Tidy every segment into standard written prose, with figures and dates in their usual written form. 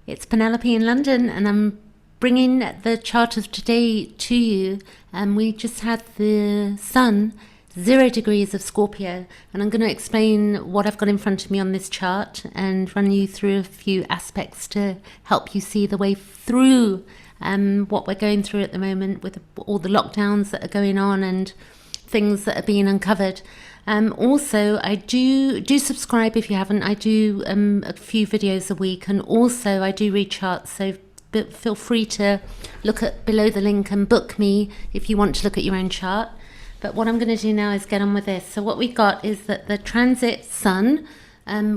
It's Penelope in London, and I'm bringing the chart of today to you. We just had the Sun, 0 degrees of Scorpio, and I'm going to explain what I've got in front of me on this chart and run you through a few aspects to help you see the way through what we're going through at the moment with all the lockdowns that are going on and things that are being uncovered. Also, I do subscribe if you haven't. I do a few videos a week, and also I do read charts, so feel free to look at below the link and book me if you want to look at your own chart. But what I'm going to do now is get on with this. So what we got is that the transit Sun,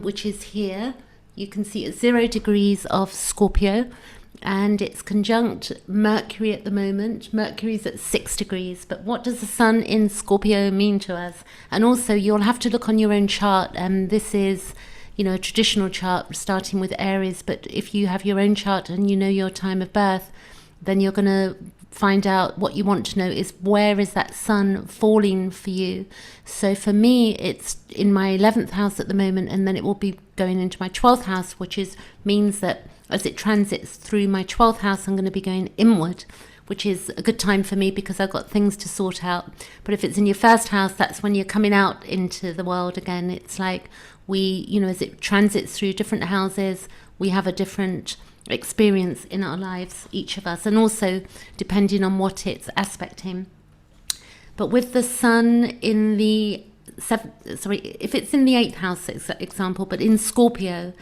which is here, you can see it's 0 degrees of Scorpio, and it's conjunct Mercury at the moment. Mercury's at 6 degrees. But what does the Sun in Scorpio mean to us? And also, you'll have to look on your own chart. This is, a traditional chart starting with Aries. But if you have your own chart and you know your time of birth, then you're going to find out what you want to know is where is that Sun falling for you. So for me, it's in my 11th house at the moment, and then it will be going into my 12th house, which means that as it transits through my 12th house, I'm going to be going inward, which is a good time for me because I've got things to sort out. But if it's in your first house, that's when you're coming out into the world again. It's like as it transits through different houses, we have a different experience in our lives, each of us, and also depending on what it's aspecting. But with the Sun in the if it's in the 8th house, example, but in Scorpio,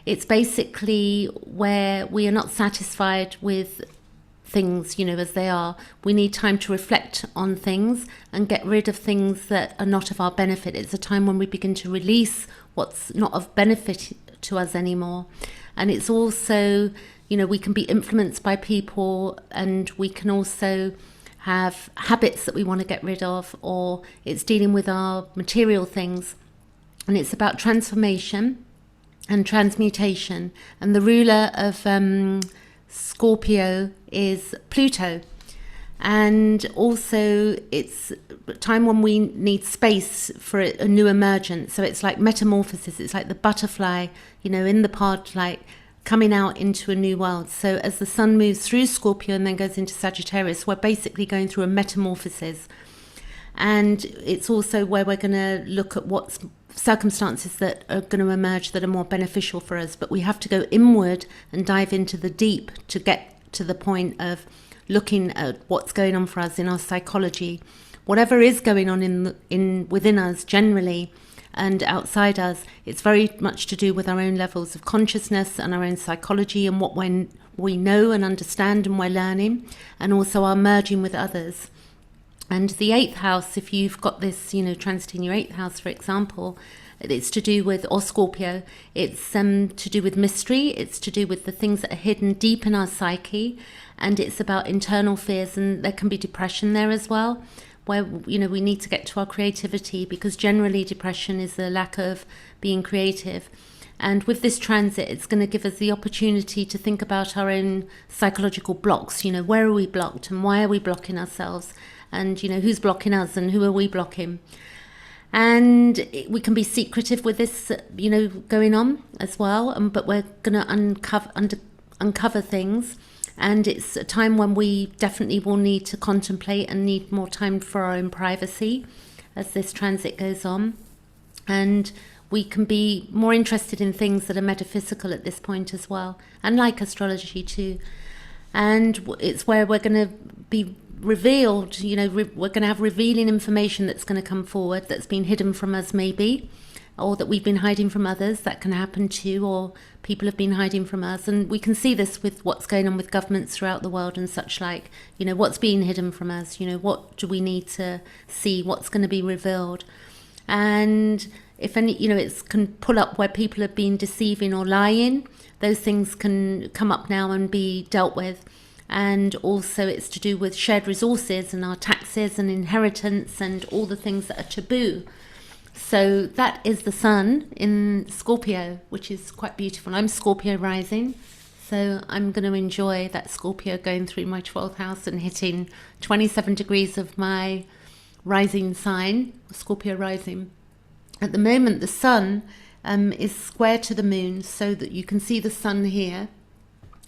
it's basically where we are not satisfied with things, as they are. We need time to reflect on things and get rid of things that are not of our benefit. It's a time when we begin to release what's not of benefit to us anymore. And it's also, we can be influenced by people, and we can also have habits that we want to get rid of, or it's dealing with our material things. And it's about transformation and transmutation. And the ruler of Scorpio is Pluto. And also it's a time when we need space for a new emergence. So it's like metamorphosis. It's like the butterfly, in the pod, like coming out into a new world. So as the Sun moves through Scorpio and then goes into Sagittarius, we're basically going through a metamorphosis. And it's also where we're going to look at what's circumstances that are going to emerge that are more beneficial for us. But we have to go inward and dive into the deep to get to the point of looking at what's going on for us in our psychology. Whatever is going on in within us generally and outside us, it's very much to do with our own levels of consciousness and our own psychology and what we know and understand and we're learning, and also our merging with others. And the 8th house, if you've got this, transiting your 8th house, for example, it's to do with, or Scorpio, it's to do with mystery. It's to do with the things that are hidden deep in our psyche. And it's about internal fears, and there can be depression there as well, where, we need to get to our creativity, because generally depression is the lack of being creative. And with this transit, it's going to give us the opportunity to think about our own psychological blocks. Where are we blocked and why are we blocking ourselves? And, who's blocking us and who are we blocking? And we can be secretive with this, going on as well. But we're going to uncover things. And it's a time when we definitely will need to contemplate and need more time for our own privacy as this transit goes on. And we can be more interested in things that are metaphysical at this point as well, and like astrology too. And it's where we're going to be revealed, we're going to have revealing information that's going to come forward that's been hidden from us maybe, or that we've been hiding from others. That can happen too, or people have been hiding from us. And we can see this with what's going on with governments throughout the world and such like, what's being hidden from us, what do we need to see, what's going to be revealed. And if any, it can pull up where people have been deceiving or lying. Those things can come up now and be dealt with. And also it's to do with shared resources and our taxes and inheritance and all the things that are taboo. So that is the Sun in Scorpio, which is quite beautiful. I'm Scorpio rising, so I'm going to enjoy that Scorpio going through my 12th house and hitting 27 degrees of my rising sign, Scorpio rising. At the moment, the Sun is square to the Moon, so that you can see the Sun here.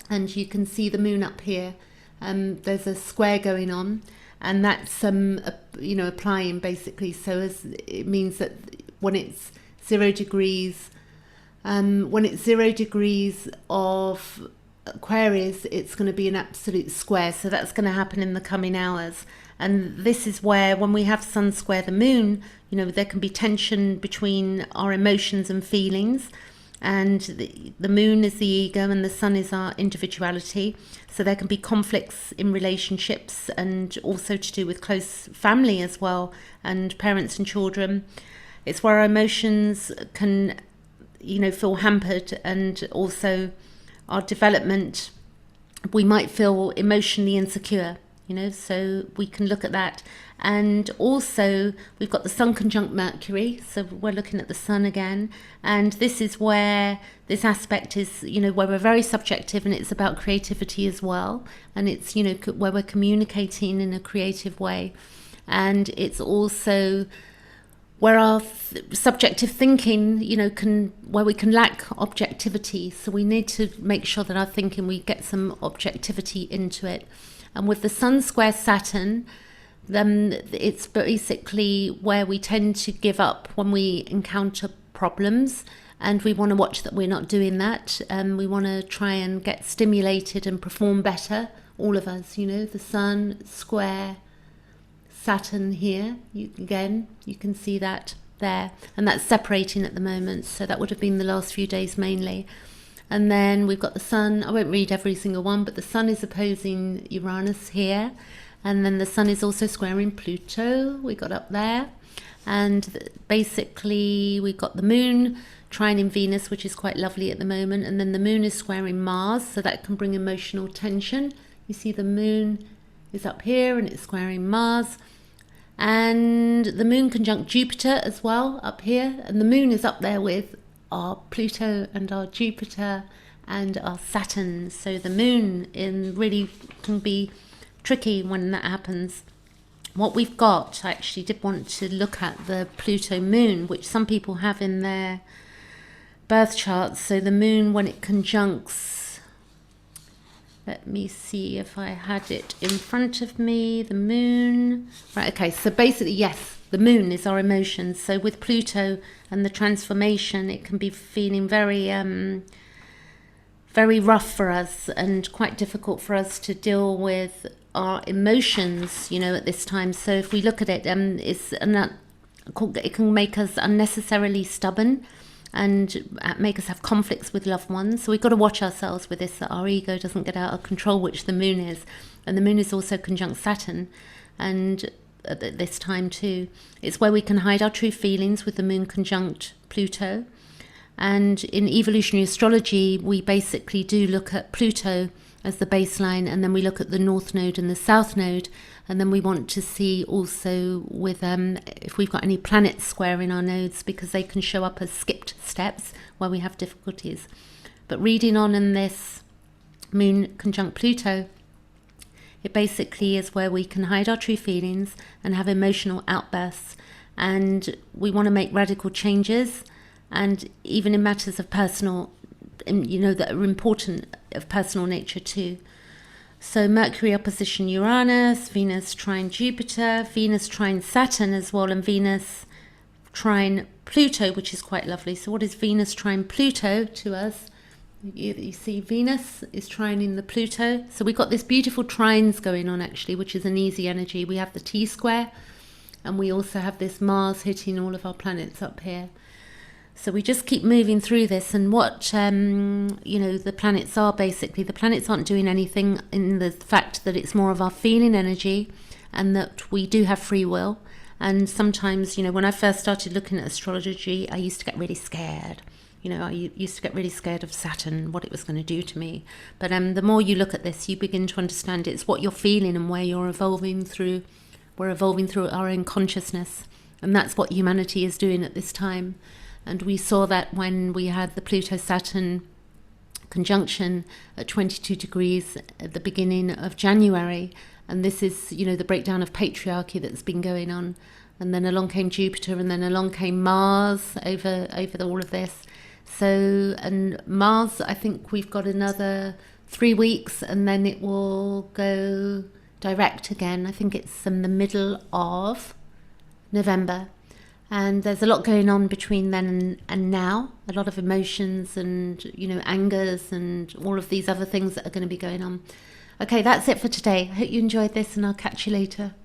and you can see the moon up here. There's a square going on, and that's applying basically. So as it means that when it's 0 degrees, of Aquarius, it's going to be an absolute square. So that's going to happen in the coming hours. And this is where, when we have Sun square the moon, there can be tension between our emotions and feelings. And the moon is the ego and the sun is our individuality. So there can be conflicts in relationships, and also to do with close family as well, and parents and children. It's where our emotions can, feel hampered, and also our development. We might feel emotionally insecure, so we can look at that. And also we've got the Sun conjunct Mercury, so we're looking at the sun again, and this is where this aspect is, where we're very subjective, and it's about creativity as well, and it's, where we're communicating in a creative way. And it's also where our subjective thinking, where we can lack objectivity. So we need to make sure that our thinking, we get some objectivity into it. And with the Sun square Saturn, then it's basically where we tend to give up when we encounter problems, and we want to watch that we're not doing that. We want to try and get stimulated and perform better, all of us, the Sun square Saturn here. You can see that there, and that's separating at the moment, so that would have been the last few days mainly. And then we've got the sun. I won't read every single one, but the sun is opposing Uranus here, and then the sun is also squaring Pluto, we got up there. And basically we've got the moon trining Venus, which is quite lovely at the moment, and then the moon is squaring Mars, so that can bring emotional tension. You see the moon is up here and it's squaring Mars, and the moon conjunct Jupiter as well up here, and the moon is up there with our Pluto and our Jupiter and our Saturn. So the moon really can be tricky when that happens. What we've got, I actually did want to look at the Pluto moon, which some people have in their birth charts. So the moon, when it conjuncts, let me see if I had it in front of me, the moon. Right, okay, so basically, yes, the moon is our emotions. So with Pluto and the transformation, it can be feeling very, very rough for us, and quite difficult for us to deal with our emotions, at this time. So if we look at it, it can make us unnecessarily stubborn and make us have conflicts with loved ones. So we've got to watch ourselves with this, that our ego doesn't get out of control, which the moon is. And the moon is also conjunct Saturn, and at this time too. It's where we can hide our true feelings with the moon conjunct Pluto. And in evolutionary astrology, we basically do look at Pluto as the baseline, and then we look at the north node and the south node, and then we want to see also with if we've got any planets squaring our nodes, because they can show up as skipped steps where we have difficulties. But reading on in this moon conjunct Pluto, it basically is where we can hide our true feelings and have emotional outbursts, and we want to make radical changes, and even in matters of personal, that are important, of personal nature too. So Mercury opposition Uranus, Venus trine Jupiter, Venus trine Saturn as well, and Venus trine Pluto, which is quite lovely. So what is Venus trine Pluto to us? You see Venus is trining the Pluto. So we've got this beautiful trines going on actually, which is an easy energy. We have the T-square, and we also have this Mars hitting all of our planets up here. So we just keep moving through this, and what, the planets are basically, the planets aren't doing anything, in the fact that it's more of our feeling energy, and that we do have free will. And sometimes, when I first started looking at astrology, I used to get really scared. I used to get really scared of Saturn, what it was going to do to me. But the more you look at this, you begin to understand it's what you're feeling and where you're evolving through. We're evolving through our own consciousness, and that's what humanity is doing at this time. And we saw that when we had the Pluto-Saturn conjunction at 22 degrees at the beginning of January. And this is, the breakdown of patriarchy that's been going on. And then along came Jupiter, and then along came Mars over all of this. So, and Mars, I think we've got another 3 weeks, and then it will go direct again. I think it's in the middle of November. And there's a lot going on between then and now. A lot of emotions and, angers and all of these other things that are going to be going on. Okay, that's it for today. I hope you enjoyed this, and I'll catch you later.